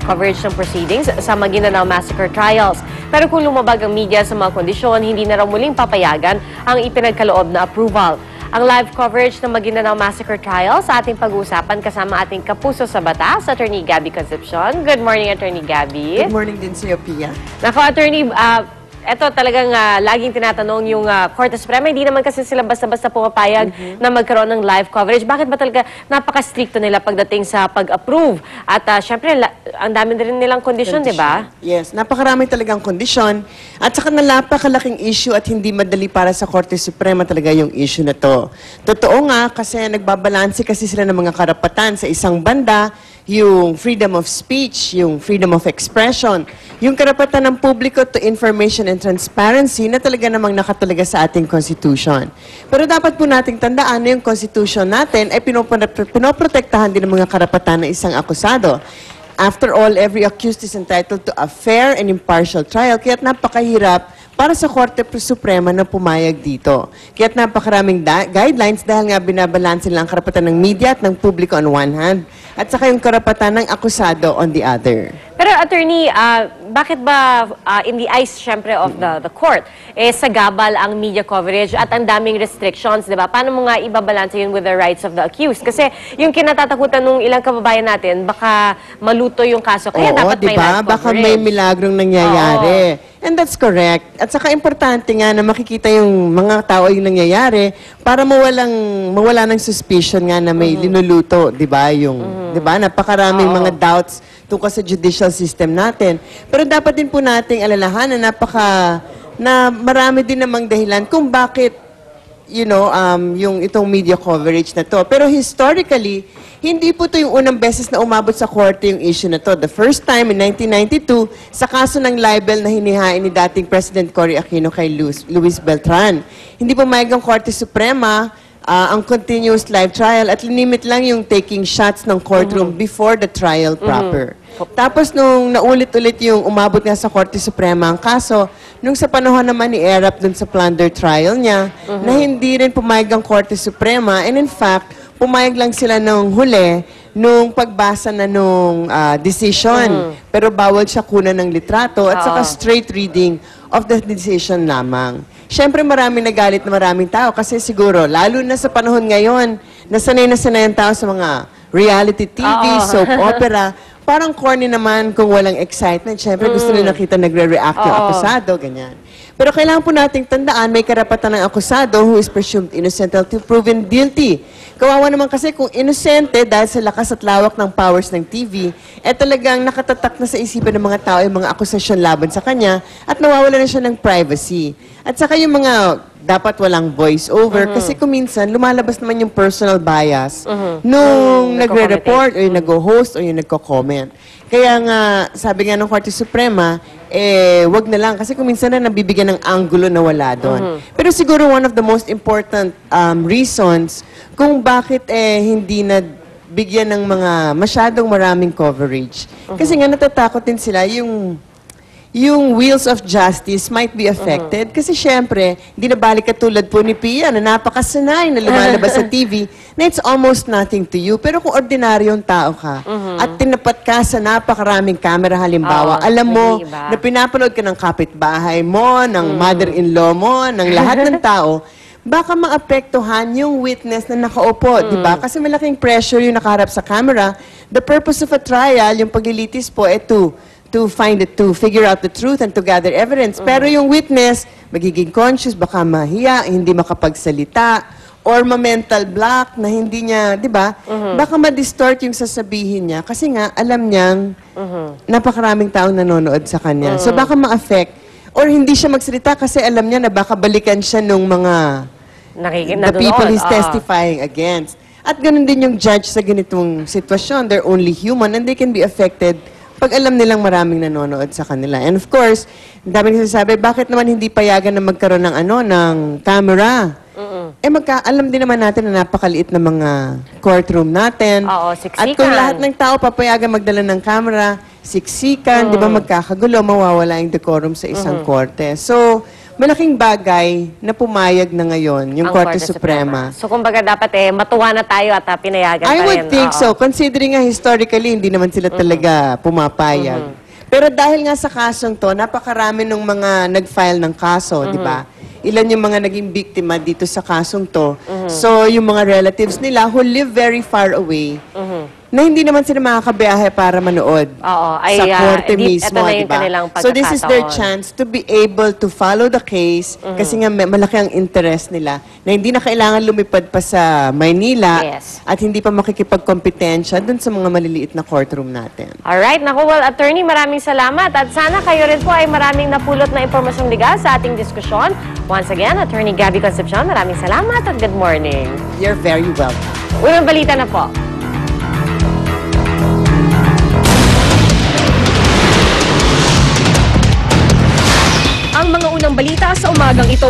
coverage ng proceedings sa Maguindanao Massacre Trials. Pero kung lumabag ang media sa mga kondisyon, hindi na raw muling papayagan ang ipinagkaloob na approval. Ang live coverage ng Maguindanao Massacre Trials sa ating pag-uusapan kasama ating kapuso sa batas, Attorney Gabby Concepcion. Good morning, Attorney Gabby. Good morning din sa'yo, Pia. Nako, Attorney, eto talagang laging tinatanong yung Korte Suprema. Hindi naman kasi sila basta-basta pumapayag na magkaroon ng live coverage. Bakit ba talaga napaka-stricto nila pagdating sa pag-approve? At syempre, ang dami rin nilang kondisyon, di ba? Yes, napakarami talagang kondisyon. At saka napakalaking issue at hindi madali para sa Korte Suprema talaga yung issue na to. Totoo nga kasi nagbabalanse kasi sila ng mga karapatan sa isang banda, yung freedom of speech, yung freedom of expression, yung karapatan ng publiko to information and transparency na talaga namang nakatalaga sa ating Constitution. Pero dapat po nating tandaan na yung Constitution natin ay pinoprotektahan din ng mga karapatan ng isang akusado. After all, every accused is entitled to a fair and impartial trial, kaya't napakahirap para sa Korte Suprema na pumayag dito. Kaya't napakaraming guidelines dahil nga binabalansin lang ang karapatan ng media at ng publiko on one hand, at saka yung karapatan ng akusado on the other. Pero Attorney, bakit ba in the eyes syempre of the court, sagabal ang media coverage at ang daming restrictions, di ba? Paano mo nga ibabalanse yun with the rights of the accused? Kasi yung kinatatakutan ng ilang kababayan natin, baka maluto yung kaso, kaya dapat may live coverage. Baka may milagrong nangyayari. And that's correct. At saka importante nga na makikita yung mga tao yung nangyayari para mawala ng suspicion nga na may linuluto, di ba? Di ba? Napakaraming mga doubts tungkol sa judicial system natin. Pero dapat din po nating alalahanan na marami din namang dahilan kung bakit yung itong media coverage na to. Pero historically, hindi po ito yung unang beses na umabot sa korte yung issue na to. The first time in 1992, sa kaso ng libel na hinihain ni dating President Cory Aquino kay Luis Beltran. Hindi pumayag ang Korte Suprema ang continuous live trial at linimit lang yung taking shots ng courtroom before the trial proper. Tapos nung naulit-ulit yung umabot nga sa Korte Suprema ang kaso, nung sa panahon naman ni Erap dun sa plunder trial niya, na hindi rin pumayag ang Korte Suprema, and in fact, pumayag lang sila nung huli, nung pagbasa na nung decision. Pero bawal siya kunan ng litrato at saka straight reading of the decision lamang. Siyempre maraming nagalit na maraming tao kasi siguro, lalo na sa panahon ngayon, na sanay ang tao sa mga reality TV, soap opera, parang corny naman kung walang excitement. Siyempre gusto nila nakita nagre-react yung akusado, ganyan. Pero kailangan po nating tandaan, may karapatan ng akusado who is presumed innocent until proven guilty. Kawawa naman kasi kung inosente dahil sa lakas at lawak ng powers ng TV, talagang nakatatak na sa isipan ng mga tao yung mga akusasyon laban sa kanya at nawawala na siya ng privacy. At saka yung mga dapat walang voice-over kasi kung minsan lumalabas naman yung personal bias nung nagre-report o yung nag-host o yung nagko-comment. Kaya nga, sabi nga ng Korte Suprema, wag na lang. Kasi kung minsan na nabibigyan ng angulo na wala doon. Pero siguro one of the most important reasons kung bakit hindi na bigyan ng mga masyadong maraming coverage. Kasi nga natatakot din sila yung wheels of justice might be affected. Kasi syempre, hindi na balik katulad po ni Pia na napakasanay na lumalabas sa TV na it's almost nothing to you. Pero kung ordinaryong tao ka at tinapat ka sa napakaraming camera halimbawa, alam mo na pinapanood ka ng kapitbahay mo, ng mother-in-law mo, ng lahat ng tao, baka maapektuhan yung witness na nakaupo, di ba? Kasi malaking pressure yung nakaharap sa camera. The purpose of a trial, yung paglilitis po, to figure out the truth and to gather evidence. Pero yung witness, magiging conscious, baka mahiya, hindi makapagsalita, or ma-mental block na hindi niya, di ba? Baka ma-distort yung sasabihin niya kasi nga, alam niyang napakaraming taong nanonood sa kanya. So baka ma-affect. Or hindi siya magsalita kasi alam niya na baka balikan siya nung mga the people he's testifying against. At ganun din yung judge sa ganitong sitwasyon. They're only human and they can be affected pag alam nilang maraming nanonood sa kanila. And of course, daming nagsasabi, bakit naman hindi payagan na magkaroon ng ng camera? Alam din naman natin na napakaliit na mga courtroom natin. Siksikan. At kung lahat ng tao papayagan magdala ng camera, siksikan, di ba magkakagulo, mawawala yung decorum sa isang korte. So, malaking bagay na pumayag na ngayon yung Ang Korte Suprema. So, kumbaga dapat matuwa na tayo at pinayagan pa I rin. would think Oo. so, considering nga historically, hindi naman sila talaga pumapayag. Pero dahil nga sa kasong to, napakarami ng mga nag-file ng kaso, di ba? Ilan yung mga naging biktima dito sa kasong to. So, yung mga relatives nila who live very far away, na hindi naman sila makakabiyahe para manood Oo, sa korte mismo, ito na di yung ba? kanilang So, this is their pagkakataon. chance to be able to follow the case kasi nga malaki ang interest nila na hindi na kailangan lumipad pa sa Maynila Yes. at hindi pa makikipagkompetensya dun sa mga maliliit na courtroom natin. Alright, naku, well, attorney, maraming salamat. At sana kayo rin po ay maraming napulot na impormasyong legal sa ating diskusyon. Once again, Attorney Gabby Concepcion, maraming salamat at good morning. You're very welcome. Unang balita na po. Ang mga unang balita sa umagang ito.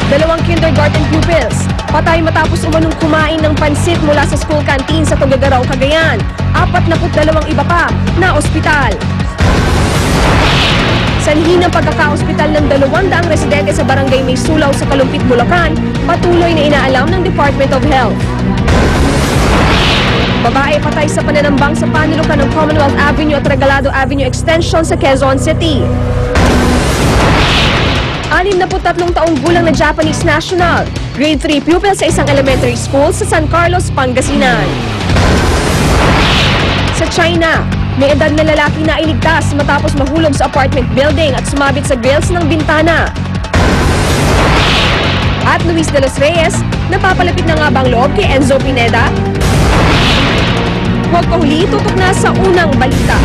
Dalawang kindergarten pupils, patay matapos umanong kumain ng pansit mula sa school canteen sa Tuguegarao, Cagayan. 42 iba pa na ospital. Sanhi ng pagkaka-ospital ng 200 residente sa barangay May Sulaw sa Kalumpit, Bulacan, patuloy na inaalam ng Department of Health. Babae patay sa pananambang sa panulukan ng Commonwealth Avenue at Regalado Avenue Extension sa Quezon City. 63 taong gulang na Japanese national, grade 3 pupil sa isang elementary school sa San Carlos, Pangasinan. Sa China, may edad na lalaki na iligtas matapos mahulog sa apartment building at sumabit sa grills ng bintana. At Luis de los Reyes, napapalapit na nga bang loob kay Enzo Pineda? Huwag kahuli, tutok na sa unang balita.